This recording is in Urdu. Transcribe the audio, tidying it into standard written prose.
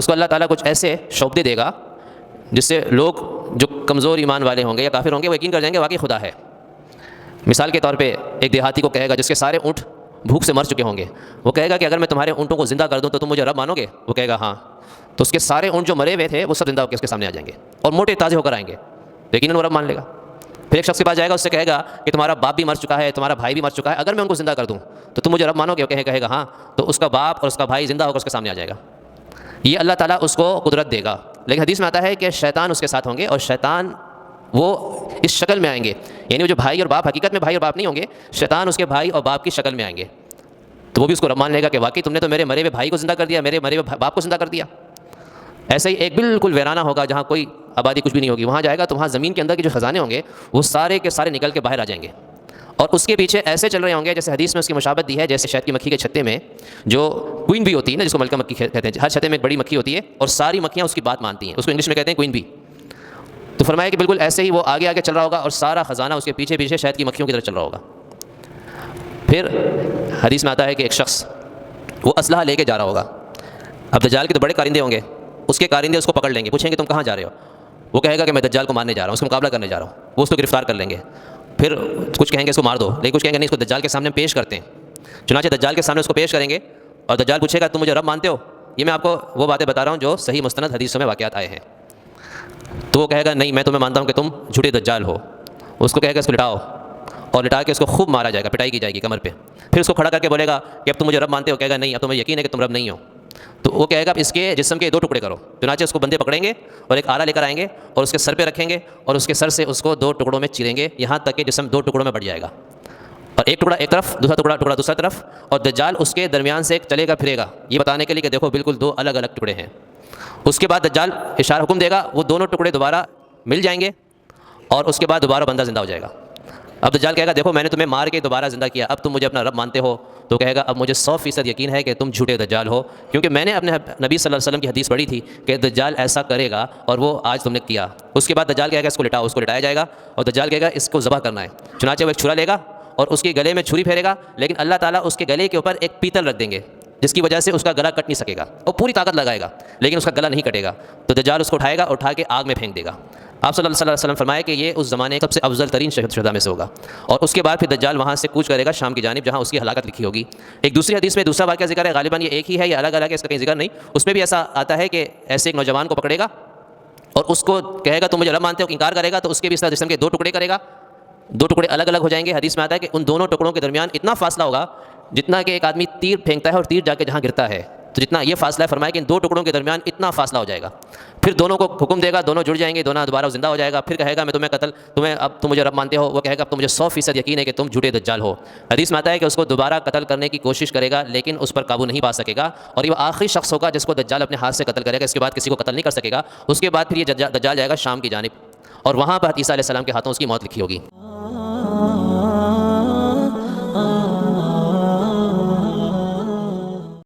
اس کو اللہ تعالیٰ کچھ ایسے شعبے دے گا جس سے لوگ جو کمزور ایمان والے ہوں گے یا کافر ہوں گے وہ یقین کر جائیں گے واقعی خدا ہے۔ مثال کے طور پہ ایک دیہاتی کو کہے گا جس کے سارے اونٹ بھوک سے مر چکے ہوں گے، وہ کہے گا کہ اگر میں تمہارے اونٹوں کو زندہ کر دوں تو تم مجھے رب مانو گے؟ وہ کہے گا ہاں۔ تو اس کے سارے اونٹ جو مرے ہوئے تھے وہ سب زندہ ہو کے اس کے سامنے آ جائیں گے اور موٹے تازے ہو کر آئیں گے، لیکن وہ رب مان لے گا۔ پھر ایک شخص کے پاس جائے گا، اس سے کہے گا کہ تمہارا باپ بھی مر چکا ہے، تمہارا بھائی بھی مر چکا ہے، اگر میں ان کو زندہ کر دوں تو تم مجھے رب مانو گے؟ وہ کہے گا ہاں۔ تو اس کا باپ اور اس کا بھائی زندہ ہو کر اس کے سامنے آ جائے گا۔ یہ اللہ تعالیٰ اس کو قدرت دے گا، لیکن حدیث میں آتا ہے کہ شیطان اس کے ساتھ ہوں گے، اور شیطان وہ اس شکل میں آئیں گے، یعنی وہ جو بھائی اور باپ حقیقت میں بھائی اور باپ نہیں ہوں گے، شیطان اس کے بھائی اور باپ کی شکل میں آئیں گے۔ تو وہ بھی اس کو رب مان لے گا کہ واقعی تم نے تو میرے مرے ہوئے بھائی کو زندہ کر دیا، میرے مرے ہوئے باپ کو زندہ کر دیا۔ ایسے ہی ایک بالکل ویرانہ ہوگا جہاں کوئی آبادی کچھ بھی نہیں ہوگی، وہاں جائے گا تو وہاں زمین کے اندر کے جو خزانے ہوں گے وہ سارے کے سارے نکل کے باہر آ جائیں گے، اور اس کے پیچھے ایسے چل رہے ہوں گے جیسے حدیث میں اس کی مشابہت دی ہے، جیسے شہد کی مکھی کے چھتے میں جو کوئن بی ہوتی ہے نا، جس کو ملکہ مکھی کہتے ہیں، ہر چھتے میں ایک بڑی مکھی ہوتی ہے اور ساری مکھیاں اس کی بات مانتی ہیں، اس کو انگلش میں کہتے ہیں کوئن بی۔ تو فرمایا کہ بالکل ایسے ہی وہ آگے آگے چل رہا ہوگا اور سارا خزانہ اس کے پیچھے پیچھے شہد کی مکھیوں کی طرف چل رہا ہوگا۔ پھر حدیث میں آتا ہے کہ ایک شخص وہ اسلحہ لے کے جا رہا ہوگا۔ اب دجال کے تو بڑے کارندے ہوں گے، اس کے کارندے اس کو پکڑ لیں گے، پوچھیں گے تم کہاں جا رہے ہو؟ وہ کہے گا کہ میں دجال کو مارنے جا رہا ہوں، اس کا مقابلہ کرنے جا رہا ہوں۔ وہ اس کو گرفتار کر لیں گے، پھر کچھ کہیں گے اس کو مار دو، لیکن کچھ کہیں گے نہیں اس کو دجال کے سامنے پیش کرتے ہیں۔ چنانچہ دجال کے سامنے اس کو پیش کریں گے اور دجال پوچھے گا تم مجھے رب مانتے ہو؟ یہ میں آپ کو وہ باتیں بتا رہا ہوں جو صحیح مستند حدیثوں میں واقعات آئے ہیں۔ تو وہ کہے گا نہیں، میں تمہیں مانتا ہوں کہ تم جھوٹے دجال ہو۔ اس کو کہے گا اس کو لٹاؤ، اور لٹا کے اس کو خوب مارا جائے گا، پٹائی کی جائے گی کمر پہ۔ پھر اس کو کھڑا کر کے بولے گا کہ اب تم مجھے رب مانتے ہو؟ کہے گا نہیں، اب تمہیں یقین ہے کہ تم رب نہیں ہو۔ تو وہ کہے گا اس کے جسم کے 2 ٹکڑے کرو۔ چنانچہ اس کو بندے پکڑیں گے اور ایک آلہ لے کر آئیں گے اور اس کے سر پہ رکھیں گے اور اس کے سر سے اس کو 2 ٹکڑوں میں چیریں گے، یہاں تک کہ جسم 2 ٹکڑوں میں بٹ جائے گا، اور ایک ٹکڑا ایک طرف، دوسرا ٹکڑا دوسرا طرف، اور دجال اس کے درمیان سے چلے گا پھرے گا، یہ بتانے کے لیے کہ دیکھو بالکل 2 الگ الگ ٹکڑے ہیں۔ اس کے بعد دجال اشارہ حکم دے گا، وہ دونوں ٹکڑے دوبارہ مل جائیں گے اور اس کے بعد دوبارہ بندہ زندہ ہو جائے گا۔ اب دجال کہے گا دیکھو میں نے تمہیں مار کے دوبارہ زندہ کیا، اب تم مجھے اپنا رب مانتے ہو؟ تو کہے گا اب مجھے 100% یقین ہے کہ تم جھوٹے دجال ہو، کیونکہ میں نے اپنے نبی صلی اللہ علیہ وسلم کی حدیث پڑھی تھی کہ دجال ایسا کرے گا اور وہ آج تم نے کیا۔ اس کے بعد دجال کہے گا اس کو لٹاؤ، اس کو لٹایا جائے گا، اور دجال کہے گا اس کو ذبح کرنا ہے۔ چنانچہ وہ ایک چھرا لے گا اور اس کے گلے میں چھری پھیرے گا، لیکن اللہ تعالیٰ اس کے گلے کے اوپر ایک پیتل رکھ دیں گے جس کی وجہ سے اس کا گلا کٹ نہیں سکے گا، اور پوری طاقت لگائے گا لیکن اس کا گلا نہیں کٹے گا۔ تو دجال اس کو اٹھائے گا، اٹھا کے آگ میں پھینک دے گا۔ آپ صلی اللہ علیہ وسلم فرمائے کہ یہ اس زمانے کا سب سے افضل ترین شہداء میں سے ہوگا، اور اس کے بعد پھر دجال وہاں سے کوچ کرے گا شام کی جانب، جہاں اس کی ہلاکت لکھی ہوگی۔ ایک دوسری حدیث میں دوسرا واقعہ ذکر ہے، غالباً یہ ایک ہی ہے، یہ الگ الگ ہے، اس کا کہیں ذکر نہیں۔ اس میں بھی ایسا آتا ہے کہ ایسے ایک نوجوان کو پکڑے گا اور اس کو کہے گا تم مجھے رب مانتے ہو؟ انکار کرے گا تو اس کے بھی اس طرح جسم کے 2 ٹکڑے کرے گا، 2 ٹکڑے الگ الگ ہو جائیں گے۔ حدیث میں آتا ہے کہ ان دونوں ٹکڑوں کے درمیان اتنا فاصلہ ہوگا جتنا کہ ایک آدمی تیر پھینکتا ہے اور تیر جا کے جہاں گرتا ہے، تو جتنا یہ فاصلہ ہے، فرمایا کہ ان 2 ٹکڑوں کے درمیان اتنا فاصلہ ہو جائے گا۔ پھر دونوں کو حکم دے گا، دونوں جڑ جائیں گے، دونوں دوبارہ زندہ ہو جائے گا۔ پھر کہے گا میں اب تم مجھے رب مانتے ہو؟ وہ کہے گا اب تو مجھے 100% یقین ہے کہ تم جھوٹے دجال ہو۔ حدیث میں آتا ہے کہ اس کو دوبارہ قتل کرنے کی کوشش کرے گا لیکن اس پر قابو نہیں پا سکے گا، اور یہ وہ آخری شخص ہوگا جس کو دجال اپنے ہاتھ سے قتل کرے گا، اس کے بعد کسی کو قتل نہیں کر سکے گا۔ اس کے بعد پھر یہ دجال جائے گا شام کی جانب، اور وہاں پر عیسیٰ علیہ السلام کے ہاتھوں اس کی موت لکھی ہوگی۔